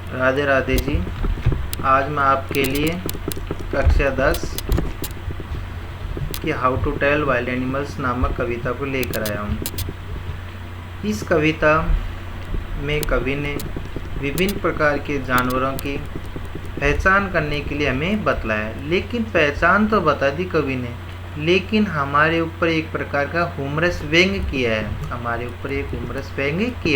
राधे राधे जी। आज मैं आपके लिए कक्षा 10 की how to tell wild animals नामक कविता को लेकर आया हूँ। इस कविता में कवि ने विभिन्न प्रकार के जानवरों की पहचान करने के लिए हमें बतलाया, लेकिन पहचान तो बता दी कवि ने, लेकिन हमारे ऊपर एक प्रकार का ह्यूमरस व्यंग किया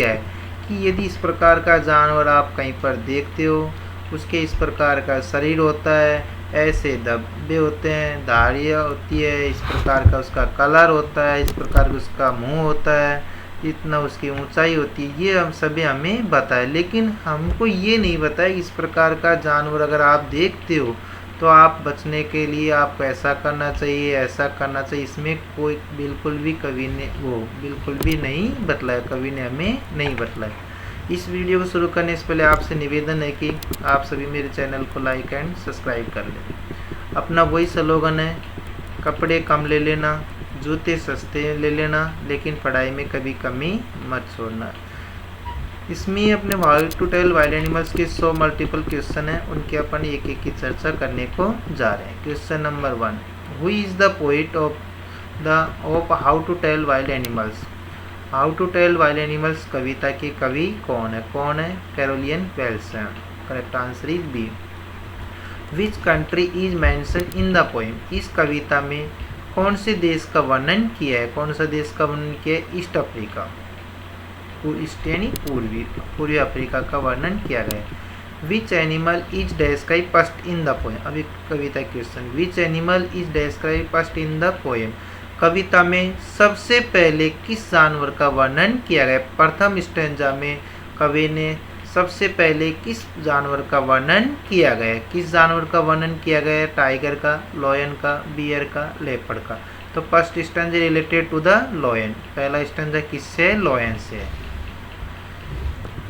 है कि यदि इस प्रकार का जानवर आप कहीं पर देखते हो, उसके इस प्रकार का शरीर होता है, ऐसे धब्बे होते हैं, धारियाँ होती है, इस प्रकार का उसका कलर होता है, इस प्रकार का उसका मुंह होता है, इतना उसकी ऊंचाई होती है, ये हम सभी हमें बताए, लेकिन हमको ये नहीं बताया इस प्रकार का जानवर अगर आप देखते हो तो आप बचने के लिए आपको ऐसा करना चाहिए, ऐसा करना चाहिए। इसमें कोई बिल्कुल भी नहीं बतलाया, कवि ने हमें नहीं बतलाया। इस वीडियो को शुरू करने से पहले आपसे निवेदन है कि आप सभी मेरे चैनल को लाइक एंड सब्सक्राइब कर लें। अपना वही स्लोगन है, कपड़े कम ले लेना, जूते सस्ते ले लेना, लेकिन पढ़ाई में कभी कमी मत छोड़ना। इसमें अपने how to tell wild animals के 100 मल्टीपल क्वेश्चन हैं, उनके अपन एक एक की चर्चा करने को जा रहे हैं। Question number 1, who is the poet of how to tell wild animals. How to tell wild animals कविता के कवि कौन है? कैरोलिन वेल्स हैं। Correct answer is B. Which country is mention in the poem. इस कविता में कौन से देश का वर्णन किया है? कौन सा देश का वर्णन किया है? ईस्ट अफ्रीका, पूर्वी अफ्रीका का वर्णन किया गया है। Which animal is describe first in the poem. अभी कविता question, which animal is describe first in the poem. कविता में सबसे पहले किस जानवर का वर्णन किया गया? प्रथम स्टैंजा में कवि ने सबसे पहले किस जानवर का वर्णन किया गया? किस जानवर का वर्णन किया गया? टाइगर का, लॉयन का, बियर का, लेपर्ड का। तो first stanza related to the lion. पहला स्टैंजा किससे है? लॉयन से है।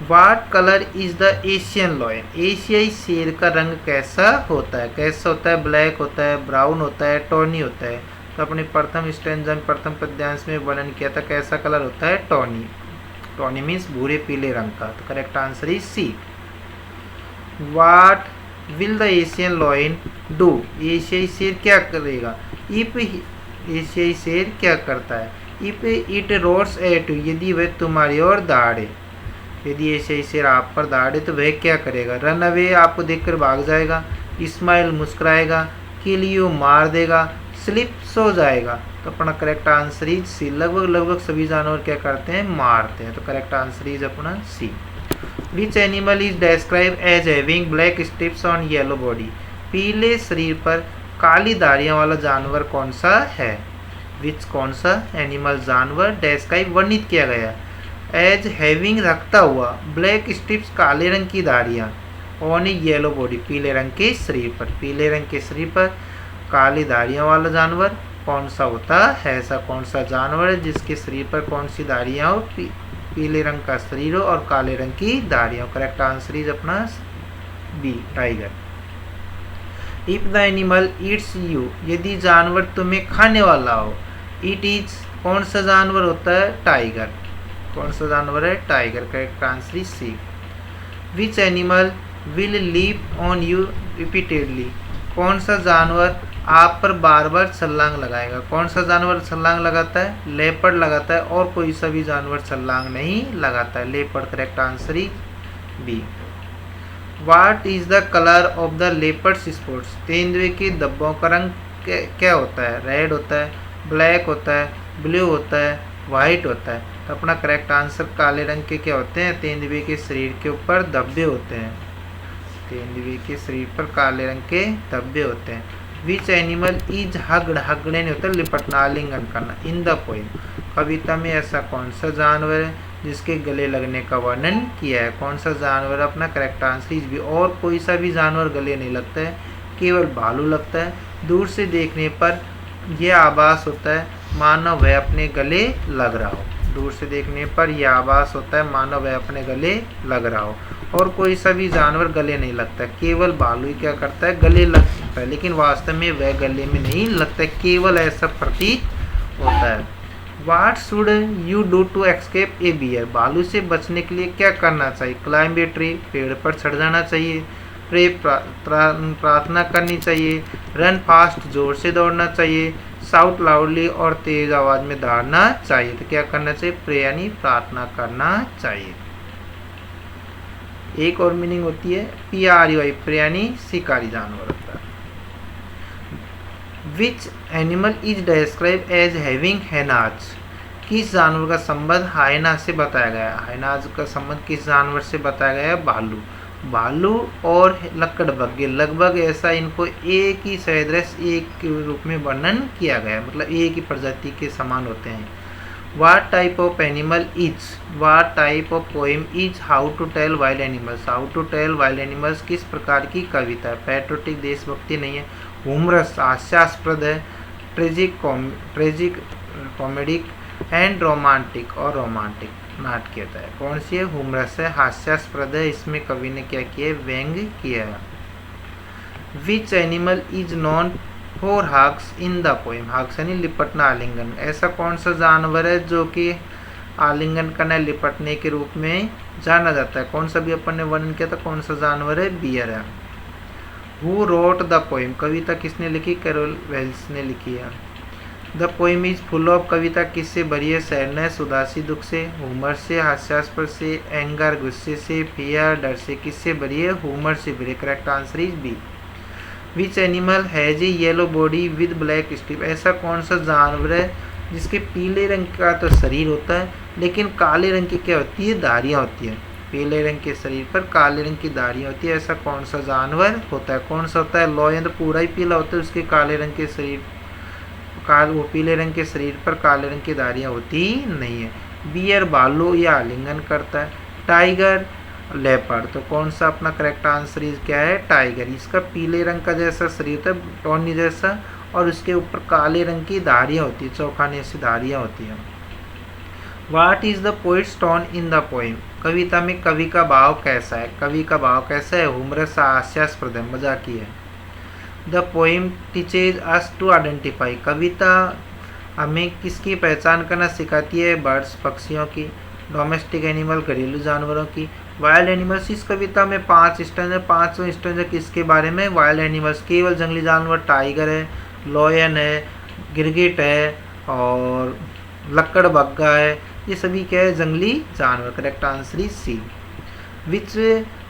What colour is the Asian lion. एशियाई शेर का रंग कैसा होता है? ब्लैक होता है, ब्राउन होता है, टॉनी होता है। तो अपने प्रथम स्टैंजा में, प्रथम पद्यांश में वर्णन किया था, कैसा कलर होता है? टॉनी। टॉनी मीन्स भूरे पीले रंग का। तो correct answer is C. What will the Asian lion do. एशियाई शेर क्या करेगा? इफ एशियाई शेर क्या करता है? If it roars at you, यदि वह तुम्हारी ओर दहाड़े। यदि एशियाई शेर आप पर दहाड़े तो वह क्या करेगा? रन अवे, आपको देखकर भाग जाएगा। स्माइल, मुस्कुराएगा। किल यू, मार देगा। स्लिप, सो जाएगा। तो अपना करेक्ट आंसर इज सी। लगभग सभी जानवर क्या करते हैं? मारते हैं। तो करेक्ट आंसर इज अपना C. Which animal is describe as having black stripes on yellow body. पीले शरीर पर काली धारियां वाला जानवर कौन सा है? विच, कौन सा एनिमल, जानवर, डिस्क्राइब, वर्णित किया गया एज हैविंग, रखता हुआ, ब्लैक स्ट्रिप्स, काले रंग की धारियां, ऑन येलो बॉडी, पीले रंग के शरीर पर। पीले रंग के शरीर पर काली धारियां वाला जानवर कौन सा होता है? ऐसा कौन सा जानवर है जिसके शरीर पर कौन सी धारियां हो? पीले रंग का शरीर हो और काले रंग की धारियां हो। करेक्ट आंसर इज अपना B, tiger. If the animal eats you, यदि जानवर तुम्हें खाने वाला हो। इट इज, कौन सा जानवर होता है? टाइगर। कौन सा जानवर है? Tiger. Correct answer is C. Which animal will leap on you repeatedly. कौन सा जानवर आप पर बार बार छलांग लगाएगा? कौन सा जानवर छलांग लगाता है? लेपर्ड लगाता है, और कोई सा भी जानवर छलांग नहीं लगाता है। Leopard. Correct answer is B. What is the colour of the leopard's spots. तेंदुए के धब्बों का रंग क्या होता है? रेड होता है, ब्लैक होता है, ब्लू होता है, वाइट होता है। तो अपना करेक्ट आंसर काले रंग के क्या होते हैं? तेंदुए के शरीर के ऊपर धब्बे होते हैं। तेंदुए के शरीर पर काले रंग के धब्बे होते हैं। विच एनिमल इज हग्ड, हगड़े नहीं होता लिपटना, आलिंगन करना, इन द पोएम। कविता में ऐसा कौन सा जानवर है जिसके गले लगने का वर्णन किया है? कौन सा जानवर? अपना करेक्ट आंसर इज भी। और कोई सा भी जानवर गले नहीं लगता है, केवल भालू लगता है। दूर से देखने पर यह आभास होता है मानो वह अपने गले लग रहा हो। दूर से देखने पर यह आभास होता है मानो वह अपने गले लग रहा हो। और कोई सा भी जानवर गले नहीं लगता, केवल भालू ही क्या करता है? गले लगता है, लेकिन वास्तव में वह गले में नहीं लगता, केवल ऐसा प्रतीत होता है। What should you do to escape a bear, भालू से बचने के लिए क्या करना चाहिए? क्लाइंब ए ट्री, पेड़ पर चढ़ जाना चाहिए। प्रे, प्रार्थना करनी चाहिए। रन फास्ट, जोर से दौड़ना चाहिए। साउट लाउडली, और तेज आवाज में दौड़ना चाहिए। तो क्या करना चाहिए? प्रे यानी प्रार्थना करना चाहिए। एक और मीनिंग होती है PREY, प्रे यानी शिकारी जानवर होता है। Which animal is describe as having hyenas, किस जानवर का संबंध हाइना से बताया गया है? हाइनाज का संबंध किस जानवर से बताया गया है? भालू। भालू और लकड़बग्घे लगभग ऐसा, इनको एक ही सदृश, एक के रूप में वर्णन किया गया है, मतलब एक ही प्रजाति के समान होते हैं। What type of animal is? What type of poem is how to tell wild animals? How to tell wild animals किस प्रकार की कविता है? पैट्रियोटिक, देशभक्ति नहीं है। ह्यूमरस, हास्यास्पद है। ट्रेजिक कॉमेडिक एंड रोमांटिक, और रोमांटिक नाटकीयता है। कौन सी है? ह्यूमरस है, हास्यास्पद है, इसमें कवि ने क्या किया? व्यंग किया। विच animal is known for hugs in the poem, hugs यानी लिपटना, आलिंगन। ऐसा कौन सा जानवर है जो कि आलिंगन करना, लिपटने के रूप में जाना जाता है? कौन सा भी अपन ने वर्णन किया था, कौन सा जानवर है? बियर है। हु रोट द पोएम, कविता किसने लिखी? कैरोल वेल्स ने लिखी है। The poem is full of, कविता किससे भरी है? सैडनेस, उदासी, दुख से। ह्यूमर से, हास्यास्पद से। एंगर, गुस्से से। फियर, डर से। किससे भरी है? ह्यूमर से भरी। Correct answer is B. Which animal has a yellow body with black stripe, ऐसा कौन सा जानवर है जिसके पीले रंग का तो शरीर होता है लेकिन काले रंग की क्या होती है? धारियाँ होती है। पीले रंग के शरीर पर काले रंग की धारियाँ होती है, ऐसा कौन सा जानवर होता है? कौन सा होता है? लॉयन तो पूरा ही पीला होता है, उसके काले रंग के शरीर, वो पीले रंग के शरीर पर काले रंग की धारियाँ होती नहीं है। बियर भालू या आलिंगन करता है। टाइगर लेपर्ड, तो कौन सा अपना करेक्ट आंसर इज क्या है? टाइगर। इसका पीले रंग का जैसा शरीर होता है, टॉनी जैसा, और उसके ऊपर काले रंग की धारियाँ होती है, चौखाने से धारियाँ होती हैं। What is the poet's tone in the poem, कविता में कवि का भाव कैसा है? कवि का भाव कैसा है? ह्यूमरस, हास्यास्पद है, मजाकी है। The poem teaches us to identify, कविता हमें किसकी पहचान करना सिखाती है? बर्ड्स, पक्षियों की। डोमेस्टिक एनिमल, घरेलू जानवरों की। वाइल्ड एनिमल्स, इस कविता में 5 स्टैंजा, 5 स्टैंजा किसके बारे में? वाइल्ड एनिमल्स, केवल जंगली जानवर। टाइगर है, लॉयन है, गिरगिट है, और लकड़बग्घा है, ये सभी क्या है? जंगली जानवर। Correct answer is C. Which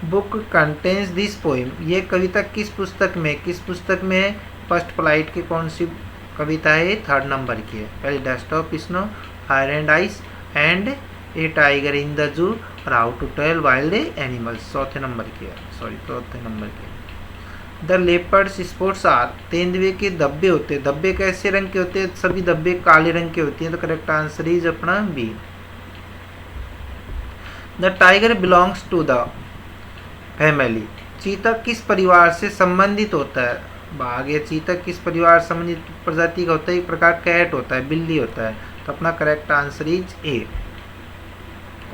book contains this poem, ये कविता किस पुस्तक में? किस पुस्तक में है? फर्स्ट फ्लाइट की कौन सी कविता है? 3rd नंबर की है। पहले dust of snow, fire and ice, and a tiger in the zoo, और how to tell wild animals 4th number की है, सॉरी 4th नंबर की है। द लेपर्ड्स स्पोर्ट्स आर, तेंदुए के धब्बे होते हैं। धब्बे कैसे रंग के होते हैं? सभी धब्बे काले रंग के होती हैं, तो करेक्ट आंसर इज अपना B. The tiger belongs to the family, चीता किस परिवार से संबंधित होता है? बाघ या चीता किस परिवार से संबंधित प्रजाति का होता है? एक प्रकार कैट होता है, बिल्ली होता है, तो अपना करेक्ट आंसर इज ए।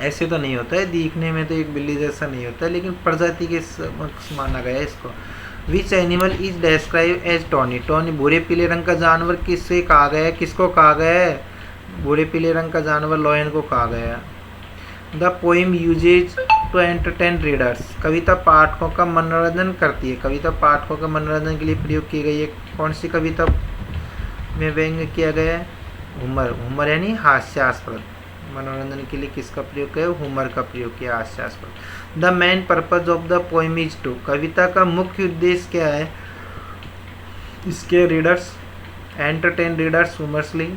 ऐसे तो नहीं होता है, दिखने में तो एक बिल्ली जैसा नहीं होता है, लेकिन प्रजाति के माना गया है इसको। Which animal is describe as tawny, tawny भूरे पीले रंग का जानवर किससे कहा गया है? किसको कहा गया है? भूरे पीले रंग का जानवर लॉयन को कहा गया है। The poem uses to entertain readers, कविता पाठकों का मनोरंजन करती है। कविता पाठकों का मनोरंजन के लिए प्रयोग की गई है। कौन सी कविता में व्यंग्य किया गया है? ह्यूमर, ह्यूमर यानी हास्यास्पद। मनोरंजन के लिए किसका प्रयोग किया? ह्यूमर का प्रयोग किया, हास्यास्पद। The main purpose of the poem is to, कविता का मुख्य उद्देश्य क्या है? इसके रीडर्स, एंटरटेन रीडर्स ह्यूमरसली,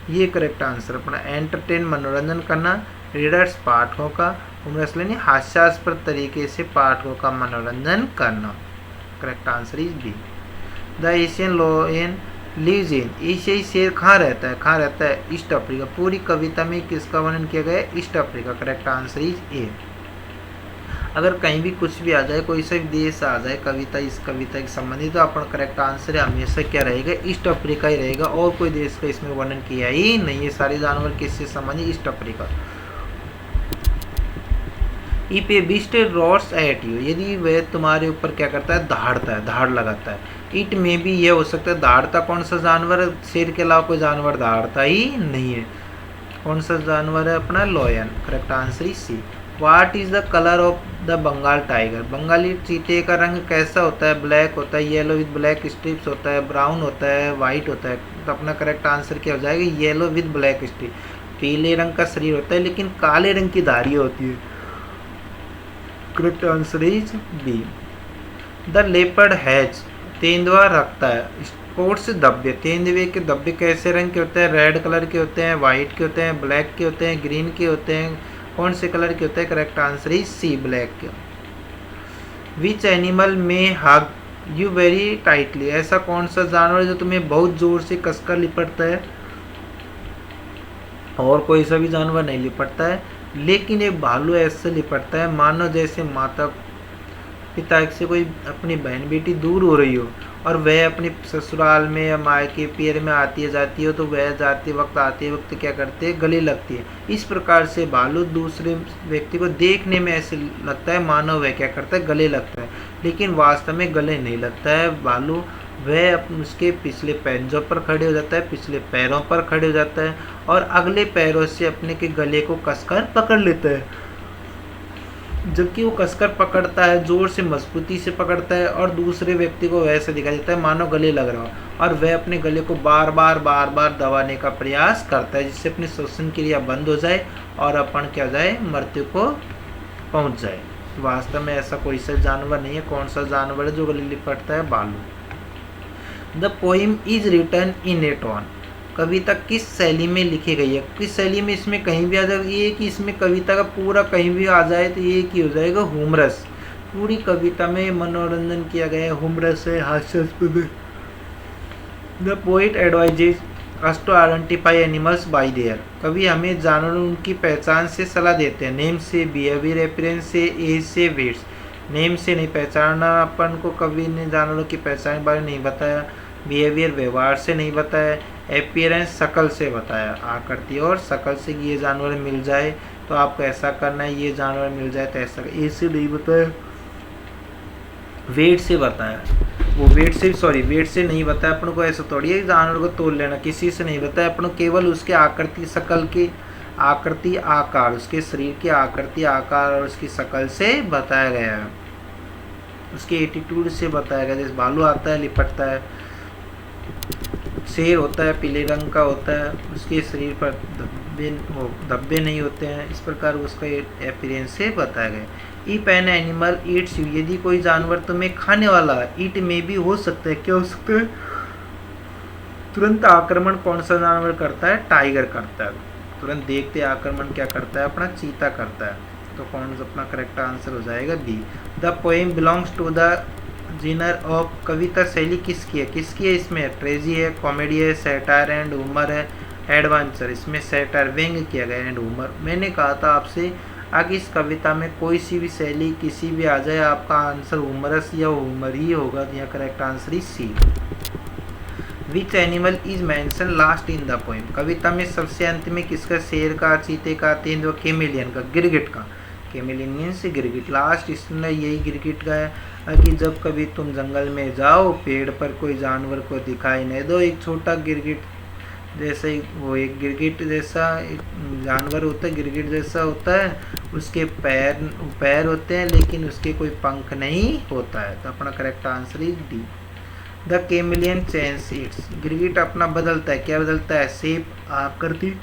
ये करेक्ट आंसर अपना। एंटरटेन मनोरंजन करना, रीडर्स पाठकों का, ह्यूमरसली यानी हास्यास्पद तरीके से पाठकों का मनोरंजन करना। Correct answer is B. The Asian lion lives in, एशियाई शेर कहाँ रहता है? कहाँ रहता है? East Africa. पूरी कविता में किसका वर्णन किया गया है? East Africa. Correct answer is A. अगर कहीं भी कुछ भी आ जाए, कोई सा भी देश आ जाए कविता, इस कविता के संबंधित, तो अपना करेक्ट आंसर हमेशा क्या रहेगा? ईस्ट अफ्रीका ही रहेगा, और कोई देश का इसमें वर्णन किया ही नहीं। ये सारे जानवर किससे संबंधित? East Africa. If a beast roars at you, यदि वह तुम्हारे ऊपर क्या करता है? दहाड़ता है, दहाड़ लगाता है। इट में भी यह हो सकता है, दहाड़ता कौन सा जानवर? शेर के अलावा कोई जानवर दहाड़ता ही नहीं है। कौन सा जानवर है अपना lion, correct answer is C. What is the colour of the Bengal tiger, बंगाली चीते का रंग कैसा होता है, ब्लैक होता है, येलो विद ब्लैक स्ट्रिप्स होता है, ब्राउन होता है, वाइट होता है। तो अपना करेक्ट आंसर क्या हो जाएगा, येलो विद ब्लैक स्ट्रिप। पीले रंग का शरीर होता है लेकिन काले रंग की धारियाँ होती है, correct answer is B. The leopard has, तेंदुआ रखता है स्पोर्ट्स धब्बे, तेंदुए के धब्बे कैसे रंग के होते हैं, रेड कलर के होते हैं, वाइट के होते हैं, ब्लैक के होते हैं, ग्रीन के होते हैं, कौन से कलर के होते हैं, correct answer is C black के। विच एनिमल में हग यू वेरी टाइटली, ऐसा कौन सा जानवर जो तुम्हें बहुत जोर से कसकर लिपटता है, और कोई सा भी जानवर नहीं लिपटता है, लेकिन एक भालू ऐसे लिपटता है मानो जैसे माता पिता से कोई अपनी बहन बेटी दूर हो रही हो और वह अपने ससुराल में या मायके पियर में आती है जाती हो, तो वह जाते वक्त आते वक्त क्या करते हैं, गले लगती है। इस प्रकार से भालू दूसरे व्यक्ति को देखने में ऐसे लगता है मानो वह क्या करता है, गले लगता है, लेकिन वास्तव में गले नहीं लगता है भालू। वह उसके पिछले पैरों पर खड़े हो जाता है, पिछले पैरों पर खड़े हो जाता है और अगले पैरों से अपने के गले को कसकर पकड़ लेता है। जबकि वो कसकर पकड़ता है, जोर से मजबूती से पकड़ता है और दूसरे व्यक्ति को वैसे दिखाई देता है मानो गले लग रहा हो, और वह अपने गले को बार बार दबाने का प्रयास करता है जिससे अपनी श्वसन क्रिया बंद हो जाए और अपन क्या जाए, मृत्यु को पहुंच जाए। वास्तव में ऐसा कोई सा जानवर नहीं है। कौन सा जानवर है जो गले लिपटता है, भालू। The poem is written in a tone, कविता किस शैली में लिखी गई है, किस शैली में, इसमें कहीं भी आ जाएगा ये कि इसमें कविता का पूरा कहीं भी आ जाए तो ये की हो जाएगा ह्यूमरस। पूरी कविता में मनोरंजन किया गया है, ह्यूमरस है, हास्यास्पद है। The poet advises us to identify animals by their, कवि हमें जानवरों उनकी पहचान से सलाह देते हैं। नेम से, बिहेवियर, अपीयरेंस से, एज से, वेट्स। नेम से नहीं पहचाना अपन को, कवि ने जानवरों की पहचान के बारे में नहीं बताया। बिहेवियर व्यवहार से नहीं बताया। अपीयरेंस शक्ल से बताया, आकृति और शक्ल से ये जानवर मिल जाए तो आपको ऐसा करना है, ये जानवर मिल जाए तो ऐसा, ऐसे नहीं बताया। वेट से बताया, वो वेट से नहीं बताया अपन को, ऐसा थोड़ी है जानवर को तोड़ लेना, किसी से नहीं बताया अपन को, केवल उसके आकृति शक्ल की आकृति आकार, उसके शरीर की आकृति आकार और उसकी शक्ल से बताया गया है, उसके एटीट्यूड से बताया गया। जैसे भालू आता है लिपटता है, शेर होता है पीले रंग का होता है, उसके शरीर पर धब्बे नहीं होते हैं, इस प्रकार उसका अपीयरेंस से बताया गया। If an animal eats you, यदि कोई जानवर तुम्हें खाने वाला है, ईट में भी हो सकता है, क्या हो सकता है, तुरंत आक्रमण कौन सा जानवर करता है, टाइगर करता है। तुरंत देखते आक्रमण क्या करता है, अपना चीता करता है। तो कौन सा अपना करेक्ट आंसर हो जाएगा B. The poem belongs to the genre of, कविता शैली किसकी है, इसमें ट्रेजी है, कॉमेडी है, सैटायर एंड ह्यूमर है, एडवेंचर। इसमें सैटायर व्यंग किया गया एंड ह्यूमर। मैंने कहा था आपसे आगे इस कविता में कोई सी भी शैली किसी भी आ जाए, आपका आंसर ह्यूमरस या ह्यूमर ही होगा। यह correct answer is C. Which animal is mention last in the poem, कविता में सबसे अंत में किसका, शेर का, चीते का, तेंदुआ, केमेलियन का, गिरगिट का। केमेलियन मीन्स गिरगिट। लास्ट इसने यही गिरगिट का है कि जब कभी तुम जंगल में जाओ, पेड़ पर कोई जानवर को दिखाई नहीं दो, एक छोटा गिरगिट जैसे ही, वो एक गिरगिट जैसा एक जानवर होता है, गिरगिट जैसा होता है, उसके पैर होते हैं लेकिन उसके कोई पंख नहीं होता है। तो अपना correct answer is D. The chameleon change its, गिरगिट अपना बदलता है, क्या बदलता है, शेप, आकृति,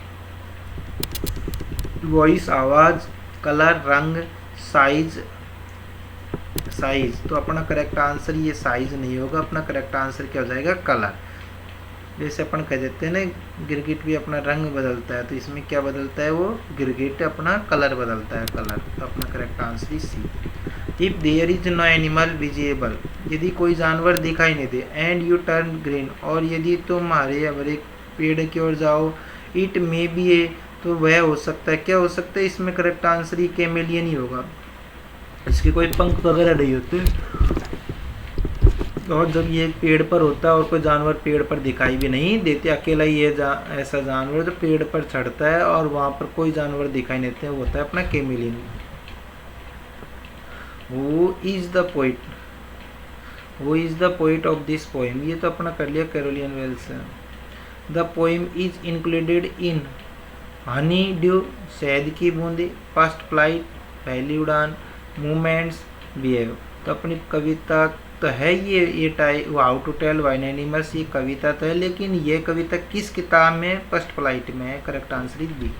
वॉइस, आवाज, कलर, रंग, साइज। तो अपना करेक्ट आंसर ये साइज नहीं होगा, अपना करेक्ट आंसर क्या हो जाएगा, कलर। जैसे अपन कह देते हैं ना गिरगिट भी अपना रंग बदलता है, तो इसमें क्या बदलता है, वो गिरगिट अपना कलर बदलता है, कलर। तो अपना correct answer is C. If there is no animal visible, यदि कोई जानवर दिखाई नहीं दे, एंड यू टर्न ग्रीन, और यदि तुम हरे भरे पेड़ की ओर जाओ, इट मे बी ए, तो वह हो सकता है, क्या हो सकता है, इसमें करेक्ट आंसर ही केमेलियन ही होगा, इसके कोई पंख वगैरह नहीं होते। और जब ये पेड़ पर होता है और कोई जानवर पेड़ पर दिखाई भी नहीं देते, अकेला ही ये ऐसा जानवर जो पेड़ पर चढ़ता है और वहाँ पर कोई जानवर दिखाई नहीं देते, वो होता है अपना chameleon. Who is the poet of this poem, ये तो अपना कर लिया, कैरोलियन वेल्स है। The poem is included in, honey dew शहद की बूंदी, फर्स्ट फ्लाइट पहली उड़ान, मूवमेंट्स बिहेव। तो अपनी कविता तो है ये how to tell wild animals, ये कविता तो है, लेकिन ये कविता किस किताब में? फर्स्ट फ्लाइट में है। Correct answer is B.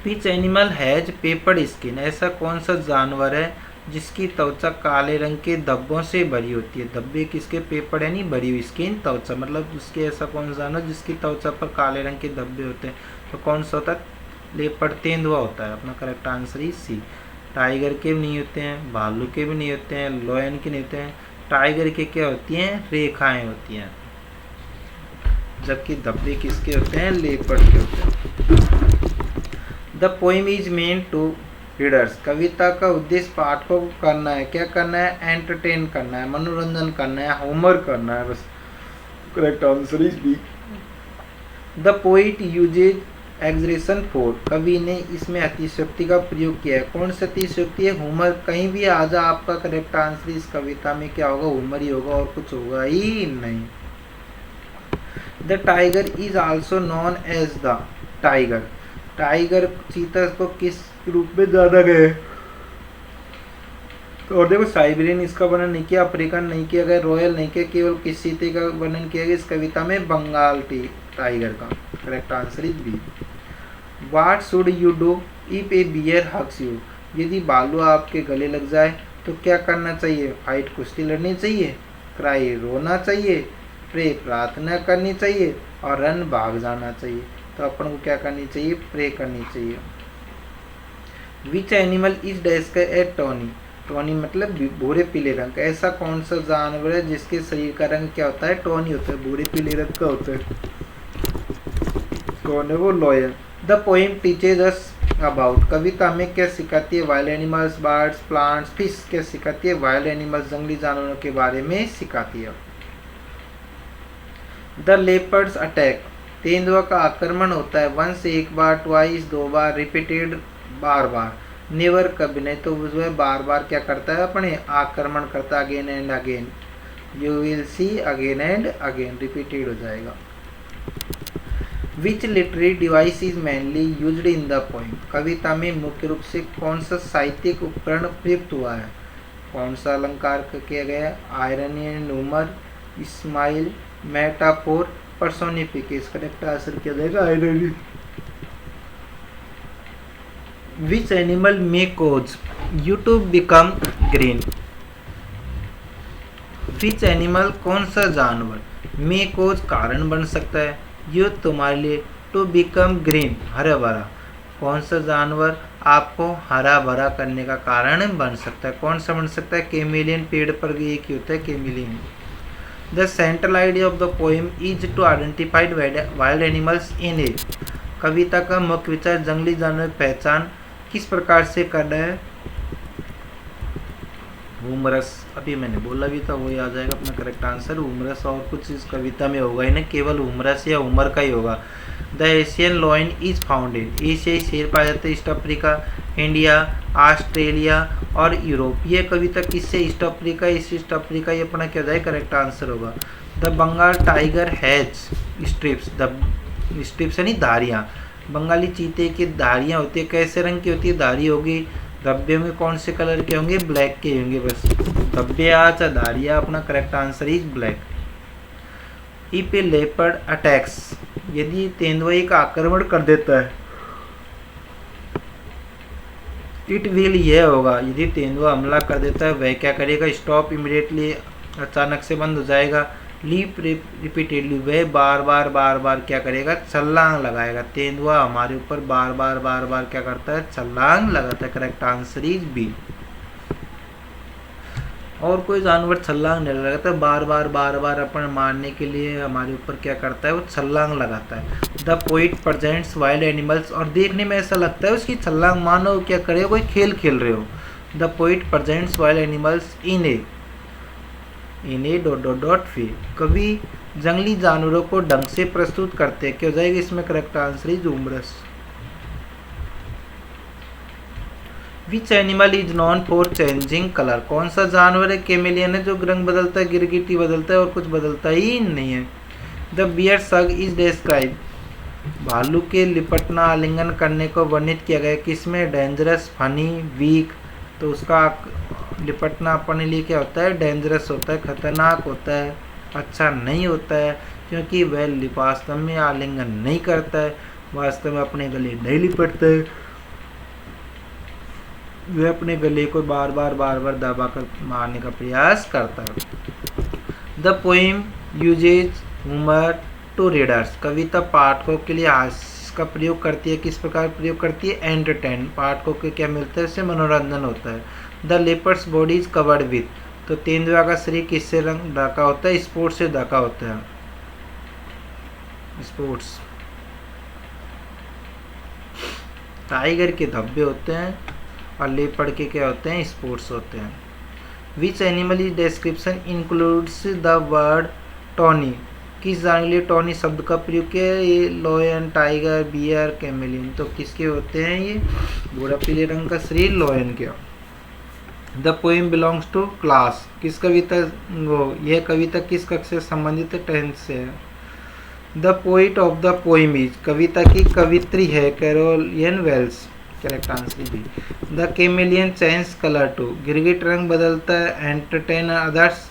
Which animal has peppered skin, ऐसा कौन सा जानवर है जिसकी त्वचा काले रंग के धब्बों से भरी होती है? धब्बे किसके? पेपर्ड है नहीं, भरी हुई, स्किन त्वचा, मतलब उसके ऐसा कौन सा जानवर जिसकी त्वचा पर काले रंग के धब्बे होते हैं? तो कौन सा होता है? लेपर्ड, तेंदुआ होता है। अपना correct answer is C. Tiger के भी नहीं होते हैं, भालू के भी नहीं होते हैं, लायन के नहीं होते हैं। टाइगर के क्या होती हैं? रेखाएं होती हैं, जबकि धब्बे किसके होते हैं? लेपर्ड के होते हैं। The poem is meant to readers, कविता का उद्देश्य पाठकों को करना है, क्या करना है? एंटरटेन करना है, मनोरंजन करना है, होमवर्क करना है, बस। Correct answer is B. The poet uses exaggeration for, कवि ने इसमें अतिशयोक्ति का प्रयोग किया है। कौन सी अतिशयोक्ति है? होमर। कहीं भी आ जा आपका करेक्ट आंसर इस कविता में क्या होगा? होमर ही होगा, और कुछ होगा ही नहीं। The tiger is also known as the tiger, tiger चीता को किस रूप में जाना गया है? तो और देखो, साइबेरियन इसका वर्णन नहीं किया, अफ्रीकन नहीं किया गया, रॉयल नहीं किया, केवल किस चीते का वर्णन किया गया इस कविता में? बंगाल टाइगर का। Correct answer is B. What should you do if a bear hugs you, यदि भालू आपके गले लग जाए तो क्या करना चाहिए? फाइट, कुश्ती लड़नी चाहिए, क्राई, रोना चाहिए, प्रे, प्रार्थना करनी चाहिए, और रन, भाग जाना चाहिए। तो अपन को क्या करनी चाहिए? प्रे करनी चाहिए। विच animal is desk A Tony, Tony मतलब भूरे पीले रंग का, ऐसा कौन सा जानवर है जिसके शरीर का रंग क्या होता है? टोनी होता है, भूरे पीले रंग का होता है। कौन है वो? Lion. The poem teaches us about, कविता में क्या सिखाती है? Wild animals, birds, plants, fish. क्या सिखाती है? वाइल्ड एनिमल्स, जंगली जानवरों के बारे में सिखाती है। द लेपर्ड्स अटैक, तेंदुआ का आक्रमण होता है। वंस, एक बार, ट्वाइस, दो बार, रिपीटेड, बार बार, नेवर, कभी नहीं। तो वह बार बार क्या करता है? अपने आक्रमण करता है, again and again. You will see, again and again, repeated हो जाएगा। Which literary device is mainly used in the poem, कविता में मुख्य रूप से कौन सा साहित्यिक उपकरण प्रयुक्त हुआ है? कौन सा अलंकार किया गया है? Irony and humour, smile, metaphor, personification. Correct answer क्या जाएगा? Irony. Which animal may cause you to become green, which animal कौन सा जानवर मे कॉज कारण बन सकता है यू तुम्हारे लिए टू बिकम ग्रीन, हरा भरा। कौन सा जानवर आपको हरा भरा करने का कारण बन सकता है? कौन सा बन सकता है? कैमेलियन, पेड़ पर एक ही होता है chameleon. The central idea of the poem is to identified wild animals in a, कविता का मुख्य विचार जंगली जानवर की पहचान किस प्रकार से करना है? हुमरस, अभी मैंने बोला भी था, वही आ जाएगा अपना करेक्ट आंसर, हुमरस। और कुछ इस कविता में होगा ही नहीं, केवल हुमरस या उमर का ही होगा। The Asian lion is found in, एशियाई शेर पाया जाता है ईस्ट अफ्रीका, इंडिया, ऑस्ट्रेलिया और यूरोप। ये कविता किससे? ईस्ट अफ्रीका, ईस्ट अफ्रीका, ये अपना क्या जाए? करेक्ट आंसर होगा। The Bengal tiger has stripes, the stripes यानी धारियाँ, बंगाली चीते की धारियाँ होती है, कैसे रंग की होती है? धारी होगी। धब्बे में कौन से कलर के होंगे? ब्लैक के होंगे, बस। धब्बे आज धारिया, अपना correct answer is black. If A leopard attacks, यदि तेंदुआ का आक्रमण कर देता है, इट विल, यह होगा, यदि तेंदुआ हमला कर देता है वह क्या करेगा? स्टॉप इमीडिएटली, अचानक से बंद हो जाएगा। लीप रिपीटेडली, वह बार बार क्या करेगा? छलांग लगाएगा। तेंदुआ हमारे ऊपर बार बार क्या करता है? छलांग लगाता है। Correct answer is B. और कोई जानवर छलांग नहीं लगाता, बार बार अपन मारने के लिए हमारे ऊपर क्या करता है? वो छलांग लगाता है। The poet presents wild animals, और देखने में ऐसा लगता है उसकी छलांग मानो क्या करे, कोई खेल खेल रहे हो। The poet presents wild animals in A dot फी, कवि जंगली जानवरों को ढंग से प्रस्तुत करते हैं, क्या हो जाएगा इसमें? Correct answer is humorous. Which animal is known for changing colour, कौन सा जानवर है? कैमेलियन है, जो रंग बदलता है, गिरगिटी बदलता है और कुछ बदलता ही नहीं है। द बियर सग इज डिस्क्राइब, भालू के लिपटना आलिंगन करने को वर्णित किया गया किसमें? Dangerous, funny, weak. तो उसका लिपटना अपने लिए क्या होता है? डेंजरस होता है, खतरनाक होता है, अच्छा नहीं होता है, क्योंकि वह वास्तव में आलिंगन नहीं करता है, वास्तव में अपने गले नहीं लिपटता है, वह अपने गले को बार बार दबाकर मारने का प्रयास करता है। The poem uses humour to readers, कविता पाठकों के लिए हास्य का प्रयोग करती है। किस प्रकार प्रयोग करती है? एंटरटेन, पाठकों को क्या मिलता है? इससे मनोरंजन होता है। The leopards body is covered with, तो तेंदुआ का शरीर किससे रंग ढका होता है? स्पोर्ट्स से ढका होता है। स्पोर्ट्स, टाइगर के धब्बे होते हैं और लेपर्ड के क्या होते हैं? स्पोर्ट्स होते हैं। Which animal is description includes the word tawny, किस जानवर के लिए टॉनी शब्द का प्रयोग किया है? ये लॉयन, टाइगर, बियर, कैमेलियन। तो किसके होते हैं ये? भूरा पीले रंग का शरीर लॉयन के। The poem belongs to class, किस कविता वो यह कविता किस कक्षा से संबंधित है? 10th से है। The poet of the poem is, कविता की कवित्री है कैरोलिन वेल्स, करेक्ट आंसर भी। The chameleon change colour to, गिरगिट रंग बदलता है। Entertain others,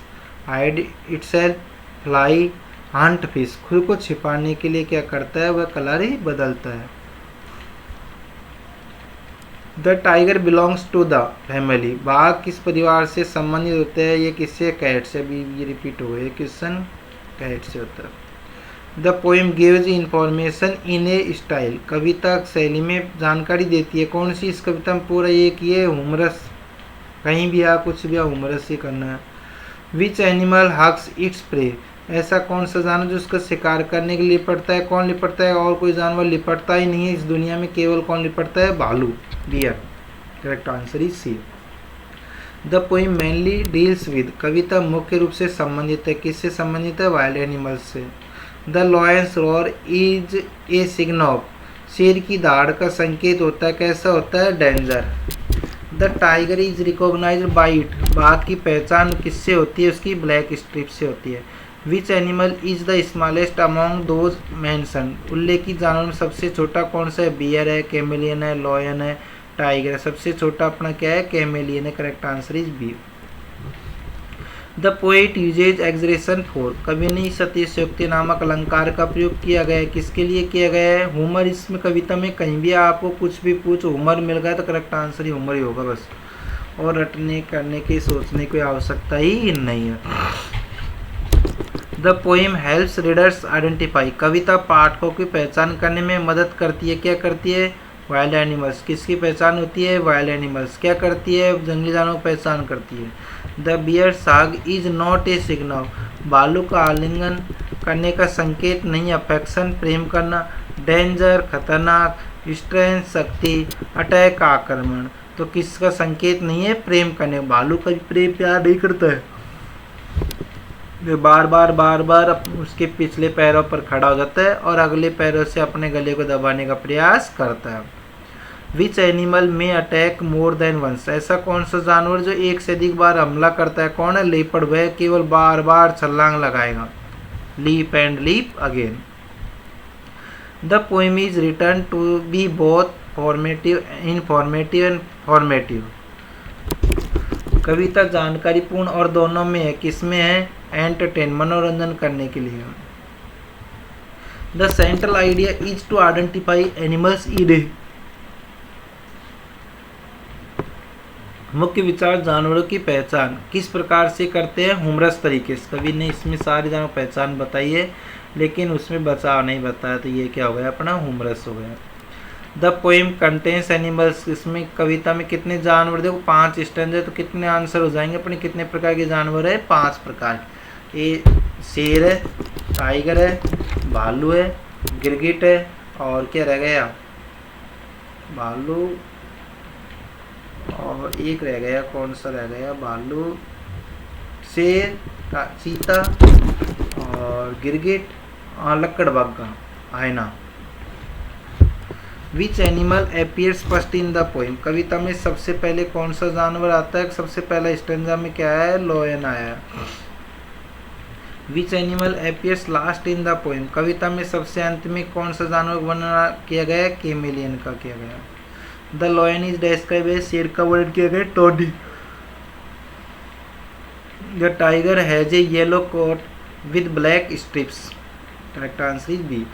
hide itself, fly, hunt fish, खुद को छिपाने के लिए क्या करता है? वह कलर ही बदलता है। The tiger belongs to the family, बाघ किस परिवार से संबंधित होते हैं? ये किससे? कैट से। अभी ये रिपीट हो गए, क्वेश्चन कैट से होता है। The poem gives information in a style, कविता शैली में जानकारी देती है। कौन सी? इस कविता में पूरा ये कि ये ह्यूमरस, कहीं भी आ कुछ भी आ ह्यूमरस ही करना है। Which animal hugs its prey, ऐसा कौन सा जानवर जो उसका शिकार करने के लिए लिपटता है? कौन लिपटता है? और कोई जानवर लिपटता ही नहीं है इस दुनिया में, केवल कौन लिपटता है? भालू, bear. Correct answer is C. The poem mainly deals with, कविता मुख्य रूप से संबंधित है, किससे संबंधित है? वाइल्ड एनिमल्स से। The lion's roar is a sign of, शेर की दहाड़ का संकेत होता है, कैसा होता है? Danger. The tiger is recognised by it, बाघ की पहचान किससे होती है? उसकी ब्लैक स्ट्रिप से होती है। Which animal is the smallest among those mention, उल्लेखित जानवर में सबसे छोटा कौन सा है? बियर है, कैमेलियन है, लॉयन है, टाइगर है। सबसे छोटा अपना क्या है? कैमेलियन है। Correct answer is B. The poet uses exaggeration for, कवि ने सतिशयोक्ति नामक अलंकार का प्रयोग किया गया है, किसके लिए किया गया है? ह्यूमर। इसमें कविता में कहीं भी आपको कुछ भी पूछ ह्यूमर मिल गया तो करेक्ट आंसर ही ह्यूमर ही होगा बस, और रटने करने की सोचने की आवश्यकता ही नहीं है। The poem helps readers identify, कविता पाठकों की पहचान करने में मदद करती है। क्या करती है? वाइल्ड एनिमल्स, किसकी पहचान होती है? Wild animals. क्या करती है? जंगली जानवरों की पहचान करती है। द बियर साग इज नॉट ए सिग्नल, भालू का आलिंगन करने का संकेत नहीं, अफेक्शन प्रेम करना, डेंजर खतरनाक, स्ट्रेंथ शक्ति, अटैक आक्रमण। तो किसका संकेत नहीं है? प्रेम करने। भालू कभी प्रेम प्यार नहीं करता है, वे बार बार उसके पिछले पैरों पर खड़ा हो जाता है और अगले पैरों से अपने गले को दबाने का प्रयास करता है। विच एनिमल में अटैक मोर देन वंस, ऐसा कौन सा जानवर जो एक से अधिक बार हमला करता है? कौन है? लेपर्ड। वह केवल बार बार छलांग लगाएगा, leap and leap again. The poem is written to be both informative and formative, कविता जानकारीपूर्ण और दोनों में है। किसमें है? एंटरटेन, मनोरंजन करने के लिए। The central idea is to identify animals in a, मुख्य विचार जानवरों की पहचान किस प्रकार से करते हैं? ह्यूमरस तरीके से। कवि ने इसमें सारी जानवर पहचान बताई है लेकिन उसमें बचाव नहीं बताया, तो ये क्या हो गया? अपना ह्यूमरस हो गया। द पोएम कंटेन्स एनिमल्स, इसमें कविता में कितने जानवर? देखो 5 स्टैंजा है तो कितने आंसर हो जाएंगे अपने? कितने प्रकार के जानवर है? 5 प्रकार। ये शेर है, टाइगर है, भालू है, गिरगिट है, और क्या रह गया? भालू, और एक रह गया, कौन सा रह गया? भालू, शेर, चीता और गिरगिट और लकड़बग्गा, hyena. Which animal appears first in the poem, कविता में सबसे पहले कौन सा जानवर आता है? सबसे पहला स्टैंजा में क्या है? लॉयन आया। Which animal appears last in the poem, कविता में सबसे अंत में कौन सा जानवर वर्णन किया गया है? कैमेलियन का किया गया। The lion is describe as, शेर का वर्णन किया गया tawny. The tiger has a yellow coat with black stripes, correct answer is B.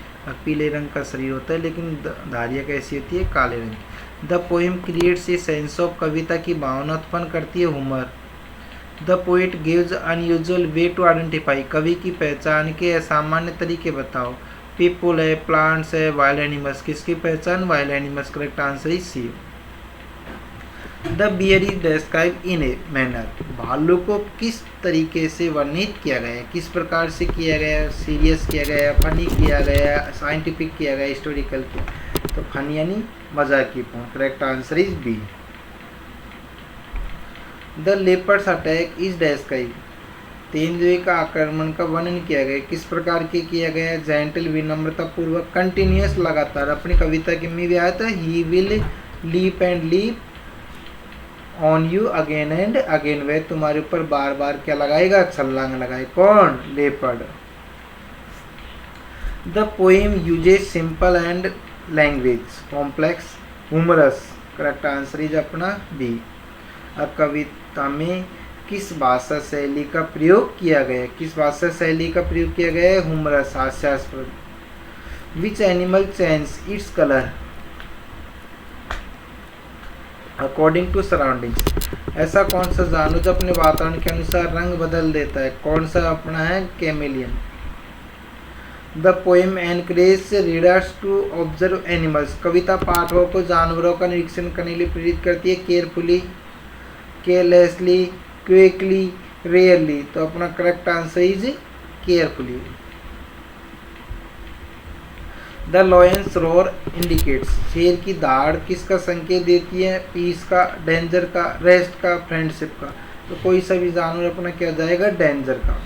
पीले रंग का शरीर होता है लेकिन धारियाँ कैसी होती है? काले रंग की। The poem creates a sense of, कविता की भावना उत्पन्न करती है humour. The poet gives unusual way to identify, कवि की पहचान के असामान्य तरीके बताओ। पीपल है, प्लांट्स है, वाइल्ड एनिमल्स, किसकी पहचान? Wild animals, correct answer is C. The bear is describe in a manner, भालू को किस तरीके से वर्णित किया गया है? किस प्रकार से किया गया है? सीरियस किया गया है, फनी किया गया है, साइंटिफिक किया गया है, हिस्टोरिकल किया? तो फनी यानी मजाकीपूर्ण, correct answer is B. The leopard's attack is describe, तेंदुए का आक्रमण का वर्णन किया गया, किस प्रकार के किया गया है? जेंटल, विनम्रता पूर्वक, कंटिन्यूअस, लगातार। अपनी कविता के में भी आया था, he will leap and leap on you again and again, वह तुम्हारे ऊपर बार बार क्या लगाएगा? छलांग लगाए। कौन? Leopard. The poem uses simple and language, complex, humorous, correct answer is अपना बी। अब कविता में किस भाषा शैली का प्रयोग किया गया है? किस भाषा शैली का प्रयोग किया गया है? ह्यूमरस, हास्यास्पद। Which animal change its colour according to surroundings, ऐसा कौन सा जानवर जो अपने वातावरण के अनुसार रंग बदल देता है? कौन सा अपना है? Chameleon. The poem encourage readers to observe animals, कविता पाठकों को जानवरों का निरीक्षण करने के लिए प्रेरित करती है। केयरफुली, केयरलेसली, क्विकली, रेयरली, तो अपना correct answer is carefully. The lion's roar indicates, शेर की दाढ़ किसका संकेत देती है? पीस का, डेंजर का, रेस्ट का, फ्रेंडशिप का, तो कोई सा भी जानवर अपना क्या जाएगा? डेंजर का।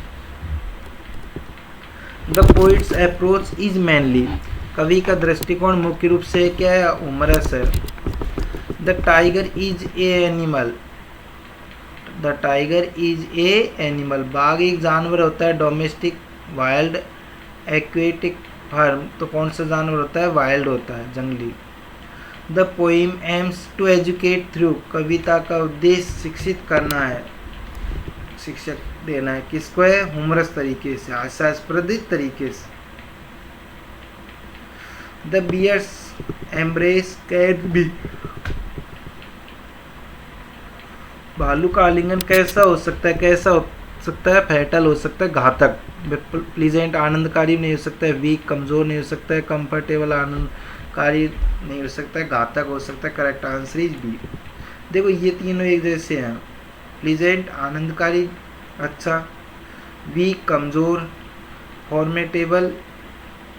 The poet's approach is mainly, कवि का दृष्टिकोण मुख्य रूप से क्या है? ह्यूमरस है। The tiger is a animal, the tiger is a animal, बाघ एक जानवर होता है। डोमेस्टिक, वाइल्ड, एक्वेटिक, फार्म, तो कौन सा जानवर होता है? वाइल्ड होता है, जंगली। The poem aims to educate through, कविता का उद्देश्य शिक्षित करना है, शिक्षक देना है। किसको है? ह्यूमरस तरीके से, हास्यास्पद तरीके से। The bear's embrace can be, भालू का आलिंगन कैसा हो सकता है? कैसा हो सकता है? फैटल हो सकता है, घातक। प्लीजेंट, आनंदकारी नहीं हो सकता है। वीक, कमजोर नहीं हो सकता है। कंफर्टेबल, आनंदकारी नहीं हो सकता है। घातक हो सकता है, करेक्ट आंसर इज बी। देखो ये तीनों एक जैसे हैं, प्लीजेंट आनंदकारी अच्छा, वीक कमज़ोर, फॉर्मेटेबल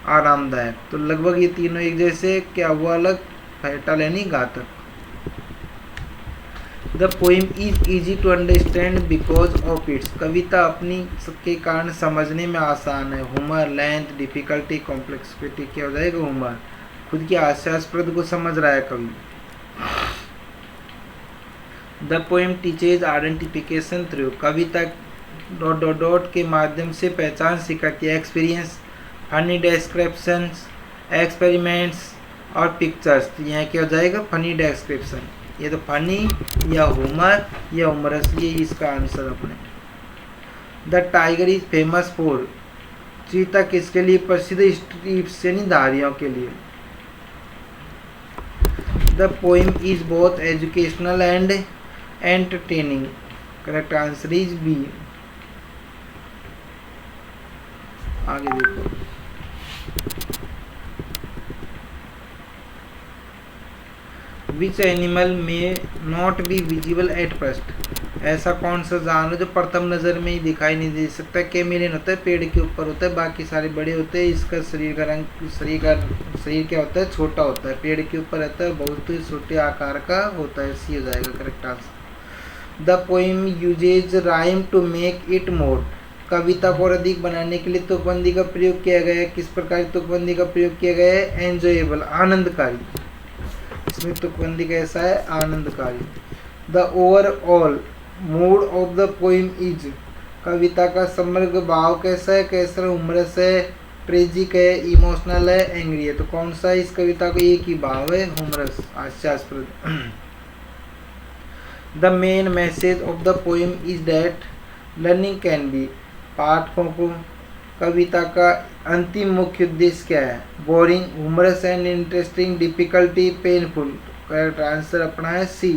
आरामदायक, तो लगभग ये तीनों एक जैसे। क्या हुआ अलग? फैटल यानी घातक। The poem is easy to understand because of its, कविता अपनी सबके कारण समझने में आसान है। ह्यूमर, लेंथ, डिफिकल्टी, कॉम्प्लेक्सिटी, क्या हो जाएगा? ह्यूमर, खुद की हास्यास्पद को समझ रहा है कवि। The poem teaches identification through, Kavita dot dot dot के माध्यम से पहचान सिखाती है। एक्सपीरियंस, फनी डिस्क्रिप्शंस, एक्सपेरिमेंट्स और पिक्चर्स, तो यहाँ क्या हो जाएगा? Funny description. ये तो फनी या ह्यूमर या ह्यूमरस, ये इसका आंसर अपने। The tiger is famous for, चीता किसके लिए प्रसिद्ध? स्ट्रिप्स यानी धारियों के लिए। The poem is both educational and entertaining, correct answer is B. आगे देखो, which animal may not be visible at first, ऐसा कौन सा जानवर जो प्रथम नज़र में ही दिखाई नहीं दे सकता? कैमेलियन होता है, पेड़ के ऊपर होता है, बाकी सारे बड़े होते हैं। इसका शरीर का रंग, शरीर क्या होता है? छोटा होता है, पेड़ के ऊपर रहता है, बहुत ही छोटे आकार का होता है। सी हो जाएगा correct answer. The poem uses rhyme to make it more, कविता को और अधिक बनाने के लिए तुकबंदी का प्रयोग किया गया है। किस प्रकार की तुकबंदी का प्रयोग किया गया है? एंजॉयबल, आनंदकारी, इसमें तुकबंदी कैसा है? आनंदकारी। The overall mood of the poem is, कविता का समग्र भाव कैसा है? कैसा? ह्यूमरस है, ट्रेजिक है, इमोशनल है, एंग्री है। तो कौन सा इस कविता का एक ही भाव है? ह्यूमरस, हास्यास्पद। The main message of the poem is that learning can be. पाठकों को कविता का अंतिम मुख्य उद्देश्य क्या है? Boring, humorous and interesting, difficulty, painful. Correct answer अपना है सी।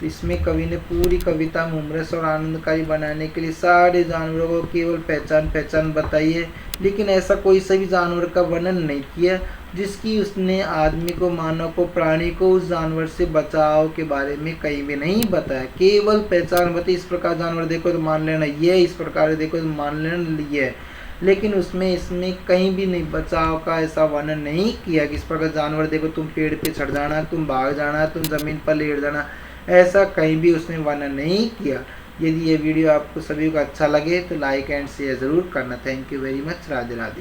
तो इसमें कवि ने पूरी कविता ह्यूमरस और आनंदकारी बनाने के लिए सारे जानवरों को केवल पहचान बताई है, लेकिन ऐसा कोई सा भी जानवर का वर्णन नहीं किया जिसकी उसने आदमी को, मानव को, प्राणी को उस जानवर से बचाव के बारे में कहीं भी नहीं बताया। केवल पहचान बताई, इस प्रकार जानवर देखो तो मान लेना ये, इस प्रकार देखो तो मान लेना ये, लेकिन इसमें कहीं भी नहीं बचाव का ऐसा वर्णन नहीं किया कि इस प्रकार जानवर देखो तुम पेड़ पे चढ़ जाना, तुम भाग जाना, तुम जमीन पर लेट जाना, ऐसा कहीं भी उसने वर्णन नहीं किया। यदि ये वीडियो आपको सभी को अच्छा लगे तो लाइक एंड शेयर ज़रूर करना। Thank you very much. Radhe Radhe.